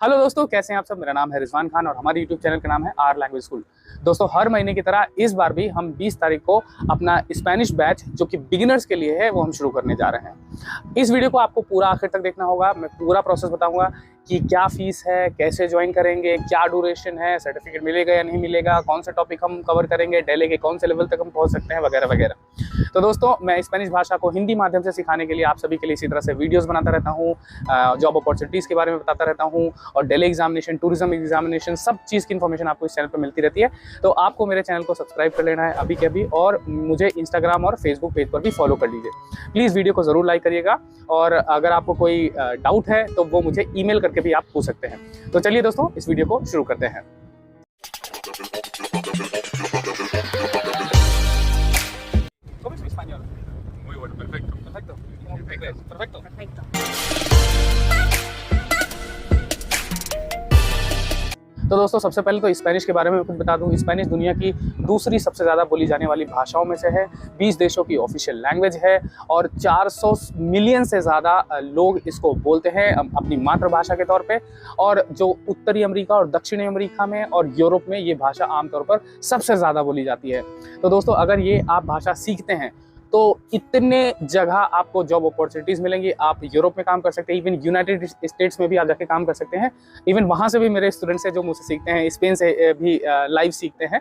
Hello दोस्तों, कैसे हैं आप सब। मेरा नाम है रिजवान खान और हमारे यूट्यूब चैनल का नाम है आर लैंग्वेज स्कूल। दोस्तों, हर महीने की तरह इस बार भी हम 20 तारीख को अपना स्पेनिश बैच जो कि बिगिनर्स के लिए है वो हम शुरू करने जा रहे हैं। इस वीडियो को आपको पूरा आखिर तक देखना होगा। मैं पूरा प्रोसेस बताऊंगा कि क्या फीस है, कैसे ज्वाइन करेंगे, क्या ड्यूरेशन है, सर्टिफिकेट मिलेगा या नहीं मिलेगा, कौन से टॉपिक हम कवर करेंगे, डेली के कौन से लेवल तक हम पहुंच सकते हैं, वगैरह वगैरह। तो दोस्तों, मैं स्पेनिश भाषा को हिंदी माध्यम से सिखाने के लिए आप सभी के लिए इसी तरह से वीडियोस बनाता रहता हूँ, जॉब अपॉर्चुनिटीज़ के बारे में बताता रहता हूँ और डेली एग्जामिनेशन, टूरिज्म एग्जामिनेशन, सब चीज़ की इन्फॉर्मेशन आपको इस चैनल पर मिलती रहती है। तो आपको मेरे चैनल को सब्सक्राइब कर लेना है अभी के अभी और मुझे इंस्टाग्राम और फेसबुक पेज पर भी फॉलो कर लीजिए। प्लीज़ वीडियो को ज़रूर लाइक करिएगा और अगर आपको कोई डाउट है तो वो मुझे ईमेल करके भी आप पूछ सकते हैं। तो चलिए दोस्तों, इस वीडियो को शुरू करते हैं। तो दोस्तों, सबसे पहले तो स्पेनिश के बारे में कुछ बता दूं। स्पेनिश दुनिया की दूसरी सबसे ज़्यादा बोली जाने वाली भाषाओं में से है, 20 देशों की ऑफिशियल लैंग्वेज है और 400 मिलियन से ज़्यादा लोग इसको बोलते हैं अपनी मातृभाषा के तौर पे। और जो उत्तरी अमेरिका और दक्षिणी अमेरिका में और यूरोप में ये भाषा आमतौर पर सबसे ज़्यादा बोली जाती है। तो दोस्तों, अगर ये आप भाषा सीखते हैं तो इतने जगह आपको जॉब अपॉर्चुनिटीज़ मिलेंगी। आप यूरोप में काम कर सकते हैं, इवन यूनाइटेड स्टेट्स में भी आप जाके काम कर सकते हैं। इवन वहाँ से भी मेरे स्टूडेंट्स हैं जो मुझसे सीखते हैं, स्पेन से भी लाइव सीखते हैं।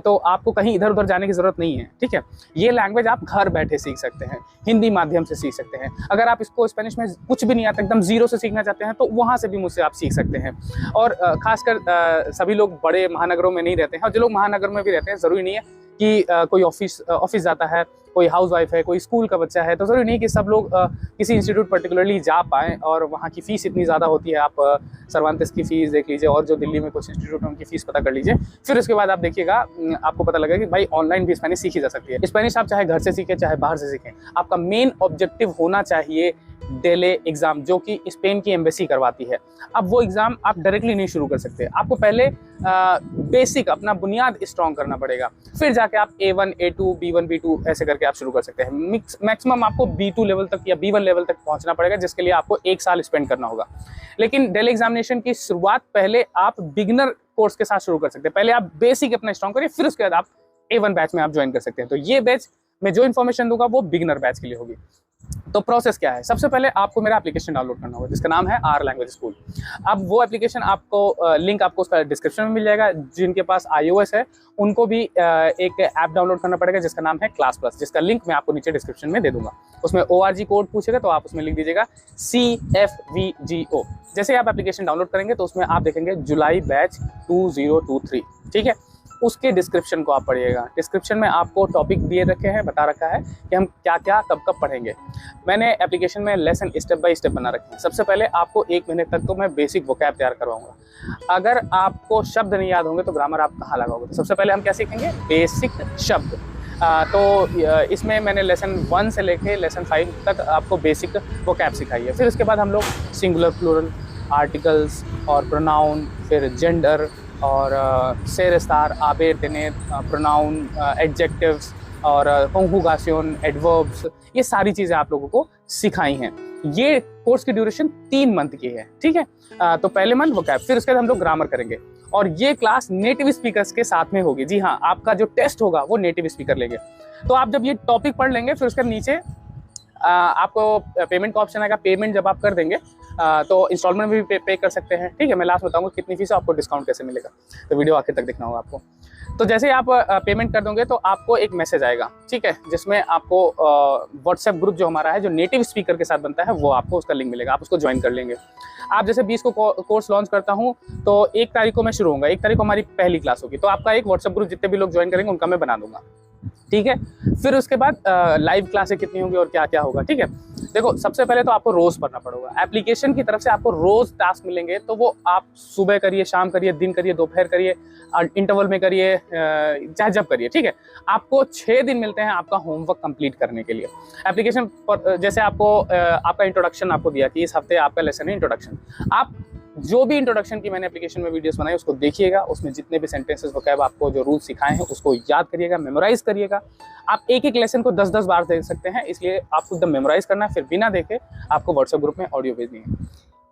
तो आपको कहीं इधर उधर जाने की ज़रूरत नहीं है, ठीक है। ये लैंग्वेज आप घर बैठे सीख सकते हैं, हिंदी माध्यम से सीख सकते हैं। अगर आप इसको स्पेनिश में कुछ भी नहीं आता, एकदम जीरो से सीखना चाहते हैं, तो वहाँ से भी मुझसे आप सीख सकते हैं। और खासकर सभी लोग बड़े महानगरों में नहीं रहते हैं और जो लोग महानगर में भी रहते हैं, ज़रूरी नहीं है कि कोई ऑफिस जाता है, कोई हाउसवाइफ है, कोई स्कूल का बच्चा है, तो ज़रूरी नहीं कि सब लोग किसी इंस्टीट्यूट पर्टिकुलरली जा पाएँ। और वहाँ की फ़ीस इतनी ज़्यादा होती है, आप सर्वांतिस की फ़ीस देख लीजिए और जो दिल्ली में कुछ इंस्टीट्यूट है उनकी फ़ीस पता कर लीजिए। फिर उसके बाद आप देखिएगा, आपको पता लगेगा कि भाई ऑनलाइन भी स्पेनिश सीखी जा सकती है। स्पेनिश आप चाहे घर से सीखें चाहे बाहर से सीखें, आपका मेन ऑब्जेक्टिव होना चाहिए डेले एग्ज़ाम, जो कि स्पेन की एम्बेसी करवाती है। अब वो एग्ज़ाम आप डायरेक्टली नहीं शुरू कर सकते, आपको पहले बेसिक अपना बुनियाद स्ट्रॉन्ग करना पड़ेगा, फिर जाके आप A1, A2, B1, B2 ऐसे करके आप शुरू कर सकते हैं। मैक्सिमम आपको B2 लेवल तक या B1 लेवल तक पहुंचना पड़ेगा, जिसके लिए आपको 1 साल स्पेंड करना होगा। लेकिन डेली एग्जामिनेशन की शुरुआत पहले आप बिगिनर कोर्स के साथ शुरू कर सकते हैं। पहले आप बेसिक अपना स्ट्रॉन्ग करिए, फिर उसके बाद आप A1 बैच में आप ज्वाइन कर सकते हैं। तो ये बैच में जो इन्फॉर्मेशन दूंगा वो बिगिनर बैच के लिए होगी। तो प्रोसेस क्या है? सबसे पहले आपको मेरा एप्लीकेशन डाउनलोड करना होगा जिसका नाम है आर लैंग्वेज स्कूल। अब वो एप्लीकेशन आपको लिंक आपको उसका डिस्क्रिप्शन में मिल जाएगा। जिनके पास iOS है उनको भी एक ऐप डाउनलोड करना पड़ेगा जिसका नाम है क्लास प्लस, जिसका लिंक मैं आपको नीचे डिस्क्रिप्शन में दे दूंगा। उसमें ORG कोड पूछेगा तो आप उसमें लिख दीजिएगा CFVGO। जैसे आप एप्लीकेशन डाउनलोड करेंगे तो उसमें आप देखेंगे जुलाई बैच 2023, ठीक है। उसके डिस्क्रिप्शन को आप पढ़िएगा। डिस्क्रिप्शन में आपको टॉपिक दिए रखे हैं, बता रखा है कि हम क्या क्या कब कब पढ़ेंगे। मैंने एप्लीकेशन में लेसन स्टेप बाय स्टेप बना रखे हैं। सबसे पहले आपको 1 महीने तक तो मैं बेसिक वोकैब तैयार करवाऊंगा। अगर आपको शब्द नहीं याद होंगे तो ग्रामर आप कहाँ लगाओगे? तो सबसे पहले हम क्या सीखेंगे? बेसिक शब्द। तो इसमें मैंने लेसन 1 से लेके लेसन 5 तक आपको बेसिक वोकैब सिखाई है। फिर उसके बाद हम लोग सिंगुलर, प्लूरल, आर्टिकल्स और प्रोनाउन, फिर जेंडर और सेरेस्तार, आबेर, तेनेर, प्रोनाउन, एडजेक्टिव्स और कंजुगासियन, एडवर्ब्स, ये सारी चीज़ें आप लोगों को सिखाई हैं। ये कोर्स की ड्यूरेशन 3 मंथ की है, ठीक है। तो पहले मंथ वोकैब, फिर उसके बाद हम लोग ग्रामर करेंगे और ये क्लास नेटिव स्पीकर्स के साथ में होगी। जी हाँ, आपका जो टेस्ट होगा वो नेटिव स्पीकर लेंगे। तो आप जब ये टॉपिक पढ़ लेंगे फिर उसके नीचे आपको पेमेंट का ऑप्शन आएगा। पेमेंट जब आप कर देंगे तो इंस्टॉलमेंट में भी पे कर सकते हैं, ठीक है। मैं लास्ट बताऊंगा कितनी फीस है, आपको डिस्काउंट कैसे मिलेगा, तो वीडियो आखिर तक देखना होगा आपको। तो जैसे ही आप पेमेंट कर दोगे तो आपको एक मैसेज आएगा, ठीक है, जिसमें आपको व्हाट्सएप ग्रुप जो हमारा है जो नेटिव स्पीकर के साथ बनता है वो आपको उसका लिंक मिलेगा, आप उसको ज्वाइन कर लेंगे। आप जैसे 20 को कोर्स लॉन्च करता हूँ तो 1 तारीख को मैं शुरू होऊंगा, 1 तारीख को हमारी पहली क्लास होगी। तो आपका एक व्हाट्सएप ग्रुप जितने भी लोग ज्वाइन करेंगे उनका मैं बना दूंगा, ठीक है। फिर उसके बाद लाइव क्लासें कितनी होंगी और क्या क्या होगा, ठीक है। देखो, सबसे पहले तो आपको रोज पढ़ना पड़ेगा। एप्लीकेशन की तरफ से आपको रोज टास्क मिलेंगे, तो वो आप सुबह करिए, शाम करिए, दिन करिए, दोपहर करिए, इंटरवल में करिए, चाहे जब करिए, ठीक है। आपको 6 दिन मिलते हैं आपका होमवर्क कंप्लीट करने के लिए। एप्लीकेशन पर जैसे आपको आपका इंट्रोडक्शन आपको दिया कि इस हफ्ते आपका लेसन है इंट्रोडक्शन। आप जो भी इंट्रोडक्शन की मैंने एप्लीकेशन में वीडियोस बनाई उसको देखिएगा, उसमें जितने भी सेंटेंसेस वोकैब आपको जो रूल्स सिखाए हैं उसको याद करिएगा, मेमोराइज करिएगा। आप एक एक लेसन को 10-10 बार देख सकते हैं, इसलिए आपको एकदम मेमोराइज करना है, फिर बिना देखे आपको व्हाट्सएप ग्रुप में ऑडियो भेजनी है।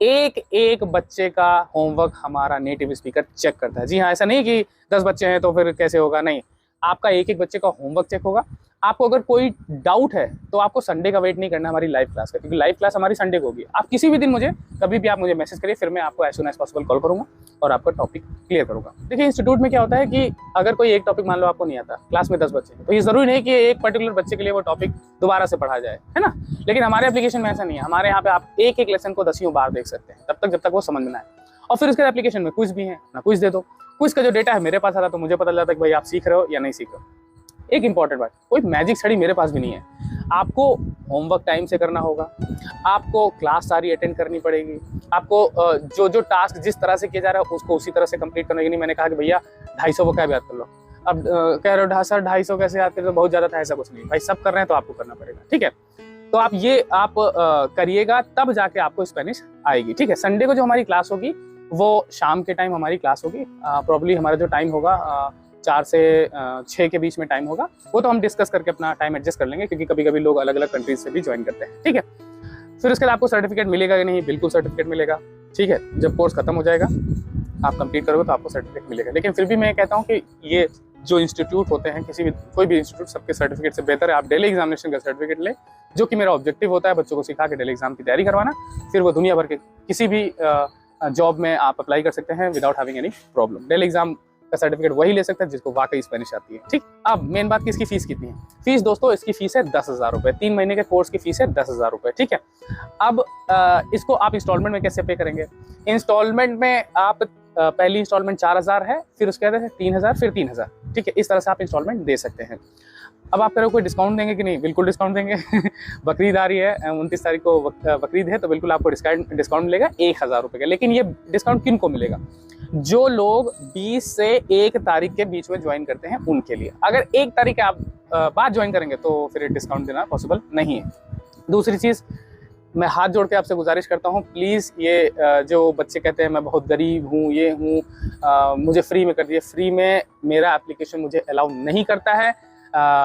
एक एक बच्चे का होमवर्क हमारा नेटिव स्पीकर चेक करता है। जी हाँ, ऐसा नहीं कि 10 बच्चे हैं तो फिर कैसे होगा, नहीं, आपका एक एक बच्चे का होमवर्क चेक होगा। आपको अगर कोई डाउट है तो आपको संडे का वेट नहीं करना हमारी लाइव क्लास का, क्योंकि लाइव क्लास हमारी संडे को होगी। आप किसी भी दिन मुझे कभी भी आप मुझे मैसेज करिए, फिर मैं आपको as soon as possible call करूंगा और आपका टॉपिक क्लियर करूंगा। देखिए इंस्टीट्यूट में क्या होता है कि अगर कोई एक टॉपिक मान लो आपको नहीं आता, क्लास में 10 बच्चे हैं, तो ये जरूरी नहीं कि एक पर्टिकुलर बच्चे के लिए वो टॉपिक दोबारा से पढ़ा जाए, है ना। लेकिन हमारे एप्लीकेशन में ऐसा नहीं है। हमारे यहाँ पे आप एक एक लेसन को 10 बार देख सकते हैं, तब तक जब तक वो समझ में ना आए। और फिर उसके एप्लीकेशन में क्विज भी है, ना क्विज दे दो। क्विज का जो डेटा है मेरे पास आ रहा, तो मुझे पता चलता है कि भाई आप सीख रहे हो या नहीं सीख रहे हो। एक इंपॉर्टेंट बात, कोई मैजिक छड़ी मेरे पास भी नहीं है। आपको होमवर्क टाइम से करना होगा, आपको क्लास सारी अटेंड करनी पड़ेगी, आपको जो जो टास्क जिस तरह से किया जा रहा है उसको उसी तरह से कंप्लीट करना है। नहीं मैंने कहा कि भैया 250 वो क्या याद कर लो, अब कह रहे हो सर 250 कैसे याद कर लो, बहुत ज़्यादा था, ऐसा कुछ नहीं भाई, सब कर रहे हैं तो आपको करना पड़ेगा, ठीक है। तो आप ये आप करिएगा, तब जाके आपको स्पेनिश आएगी, ठीक है। संडे को जो हमारी क्लास होगी वो शाम के टाइम हमारी क्लास होगी। प्रॉब्ली हमारा जो टाइम होगा 4 से 6 के बीच में टाइम होगा। वो तो हम डिस्कस करके अपना टाइम एडजस्ट कर लेंगे, क्योंकि कभी कभी लोग अलग अलग कंट्रीज से भी ज्वाइन करते हैं, ठीक है। फिर उसके बाद आपको सर्टिफिकेट मिलेगा कि नहीं, बिल्कुल सर्टिफिकेट मिलेगा, ठीक है। जब कोर्स खत्म हो जाएगा आप कंप्लीट करोगे तो आपको सर्टिफिकेट मिलेगा। लेकिन फिर भी मैं कहता हूँ कि ये जो इंस्टीट्यूट होते हैं, कोई भी इंस्टीट्यूट, सबके सर्टिफिकेट से बेहतर है आप डेली एग्जामिनेशन का सर्टिफिकेट लें, जो कि मेरा ऑब्जेक्टिव होता है बच्चों को सिखा के डेली एग्जाम की तैयारी करवाना। फिर वो दुनिया भर के किसी भी जॉब में आप अप्लाई कर सकते हैं without having any problem. Daily exam का सर्टिफिकेट वही ले सकता है जिसको वाकई स्पेनिश आती है, ठीक। अब मेन बात कि इसकी फीस कितनी है। फीस दोस्तों इसकी फीस है 10,000 रुपये, 3 महीने के कोर्स की फीस है 10,000 रुपये, ठीक है। अब इसको आप इंस्टॉलमेंट में कैसे पे करेंगे। इंस्टॉलमेंट में आप पहली इंस्टॉलमेंट 4,000 है, फिर उसके बाद 3,000, फिर 3,000, ठीक है। इस तरह से आप इंस्टॉलमेंट दे सकते हैं। अब आप करो कोई डिस्काउंट देंगे कि नहीं, बिल्कुल डिस्काउंट देंगे। बकरीद आ रही है, 29 तारीख को बकरीद है, तो बिल्कुल आपको डिस्काउंट मिलेगा 1,000 रुपये का। लेकिन ये डिस्काउंट किन को मिलेगा, जो लोग 20 से 1 तारीख के बीच में ज्वाइन करते हैं उनके लिए। अगर 1 तारीख के आप बाद ज्वाइन करेंगे तो फिर डिस्काउंट देना पॉसिबल नहीं है। दूसरी चीज़, मैं हाथ जोड़ के आपसे गुजारिश करता हूँ, प्लीज़ ये जो बच्चे कहते हैं मैं बहुत गरीब हूँ, ये हूँ, मुझे फ्री में कर दिए, फ्री में मेरा एप्लीकेशन मुझे अलाउ नहीं करता है।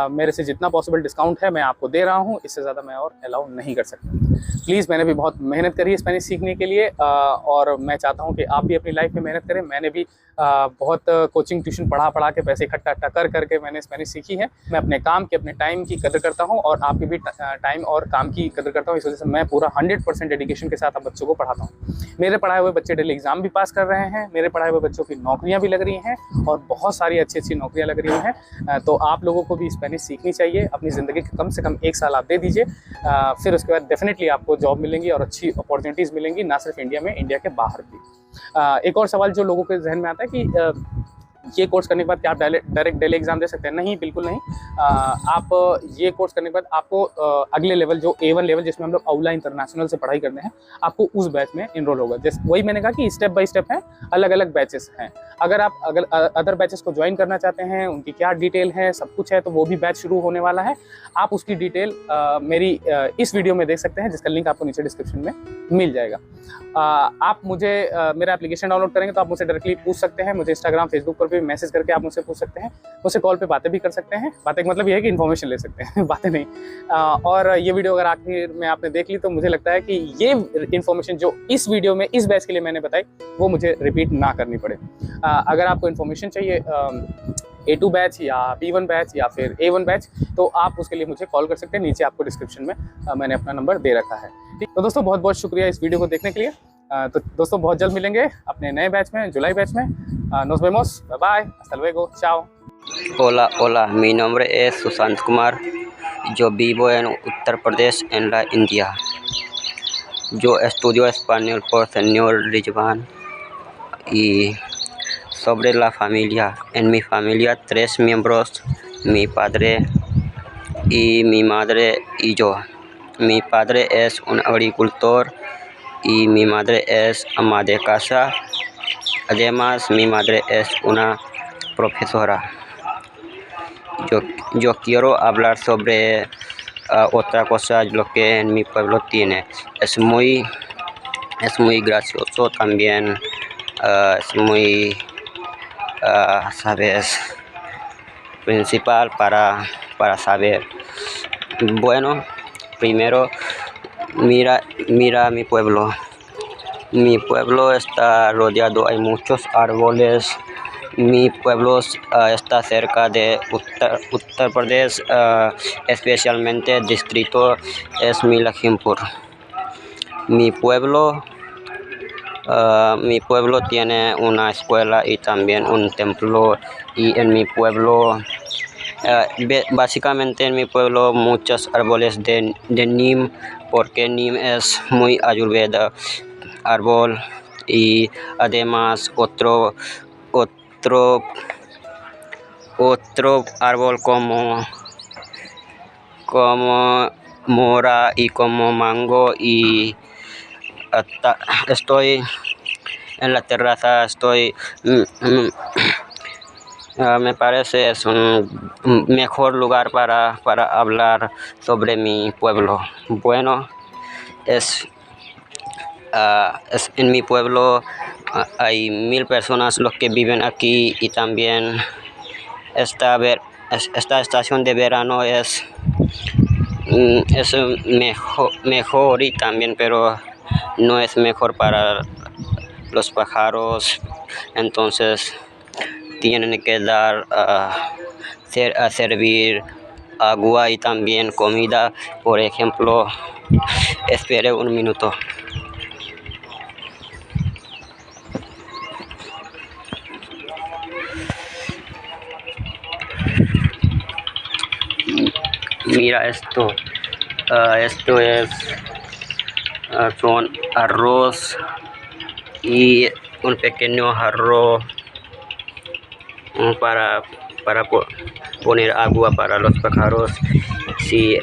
मेरे से जितना पॉसिबल डिस्काउंट है मैं आपको दे रहा हूँ, इससे ज़्यादा मैं और अलाउ नहीं कर सकता। प्लीज़, मैंने भी बहुत मेहनत करी है स्पेनिश सीखने के लिए, और मैं चाहता हूँ कि आप भी अपनी लाइफ में मेहनत करें। मैंने भी बहुत कोचिंग ट्यूशन पढ़ा के पैसे इकट्ठा कर करके मैंने स्पेनिश सीखी है। मैं अपने काम की, अपने टाइम की कदर करता हूँ, और आपकी भी टाइम और काम की कदर करता हूँ। इस वजह से मैं पूरा 100% डेडिकेशन के साथ आप बच्चों को पढ़ाता हूँ। मेरे पढ़ाए हुए बच्चे डेली एग्जाम भी पास कर रहे हैं, मेरे पढ़ाए हुए बच्चों की नौकरियाँ भी लग रही हैं, और बहुत सारी अच्छी अच्छी नौकरियाँ लग रही हैं। तो आप लोगों को भी स्पेनिश सीखनी चाहिए। अपनी ज़िंदगी के कम से कम 1 साल आप दे दीजिए, फिर उसके बाद डेफिनेटली आपको जॉब मिलेंगी और अच्छी अपॉर्चुनिटीज़ मिलेंगी, ना सिर्फ इंडिया में, इंडिया के बाहर भी। एक और सवाल जो लोगों के जहन में आता है कि ये कोर्स करने के बाद क्या आप डायरेक्ट डेली एग्जाम दे सकते हैं। नहीं, बिल्कुल नहीं। आप ये कोर्स करने के बाद आपको अगले लेवल, जो A1 लेवल जिसमें हम लोग अवला इंटरनेशनल से पढ़ाई करते हैं, आपको उस बैच में इनरोल होगा। जैसे वही मैंने कहा कि स्टेप बाय स्टेप है, अलग अलग बैचेस हैं। अगर आप अदर बैचेस को ज्वाइन करना चाहते हैं, उनकी क्या डिटेल है, सब कुछ है, तो वो भी बैच शुरू होने वाला है। आप उसकी डिटेल मेरी इस वीडियो में देख सकते हैं, जिसका लिंक आपको नीचे डिस्क्रिप्शन में मिल जाएगा। आप मुझे मेरा एप्लीकेशन डाउनलोड करेंगे तो आप मुझसे डायरेक्टली पूछ सकते हैं। मुझे इंस्टाग्राम, फेसबुक पर भी मैसेज करके आप मुझसे पूछ सकते हैं। मुझसे कॉल पे बातें भी कर सकते हैं। बातें का मतलब ये है कि इन्फॉर्मेशन ले सकते हैं, बातें नहीं। और ये वीडियो अगर आखिर में आपने देख ली तो मुझे लगता है कि ये इन्फॉर्मेशन जो इस वीडियो में इस बैच के लिए मैंने बताई, वो मुझे रिपीट ना करनी पड़े। अगर आपको इन्फॉर्मेशन चाहिए A2 बैच या B1 बैच या फिर A1 बैच, तो आप उसके लिए मुझे कॉल कर सकते हैं। नीचे आपको डिस्क्रिप्शन में मैंने अपना नंबर दे रखा है। ठीक, तो दोस्तों बहुत बहुत शुक्रिया इस वीडियो को देखने के लिए। तो दोस्तों बहुत जल्द मिलेंगे अपने नए बैच में, जुलाई बैच में। Nos vemos, bye bye, hasta luego, chao. Hola, mi nombre es Sushant Kumar. Yo vivo en Uttar Pradesh, en la India. Yo estudio español por señor Rizwan. Y sobre la familia, en mi familia 3 miembros, mi padre y mi madre y yo. Mi padre es un agricultor y mi madre es ama de casa. Además, mi madre es una profesora. Yo quiero hablar sobre otra cosa, lo que en mi pueblo tiene. Es muy gracioso también, es muy, sabes, principal para saber. Bueno, primero mira mi pueblo. Mi pueblo está rodeado, hay muchos árboles. Mi pueblo está cerca de Uttar Pradesh, especialmente el distrito es Milajimpur. Mi pueblo tiene una escuela y también un templo, y en mi pueblo, básicamente en mi pueblo, muchos árboles de neem, porque neem es muy ayurveda árbol, y además otro árbol como mora y como mango. Y estoy en la terraza, me parece es un mejor lugar para hablar sobre mi pueblo. Bueno, en mi pueblo hay 1000 personas los que viven aquí, y también esta estación de verano es mejor y también, pero no es mejor para los pájaros, entonces tienen que servir agua y también comida. Por ejemplo, espere un minuto. Mira esto, son arroz y un pequeño jarro para poner agua para los pájaros. Sí,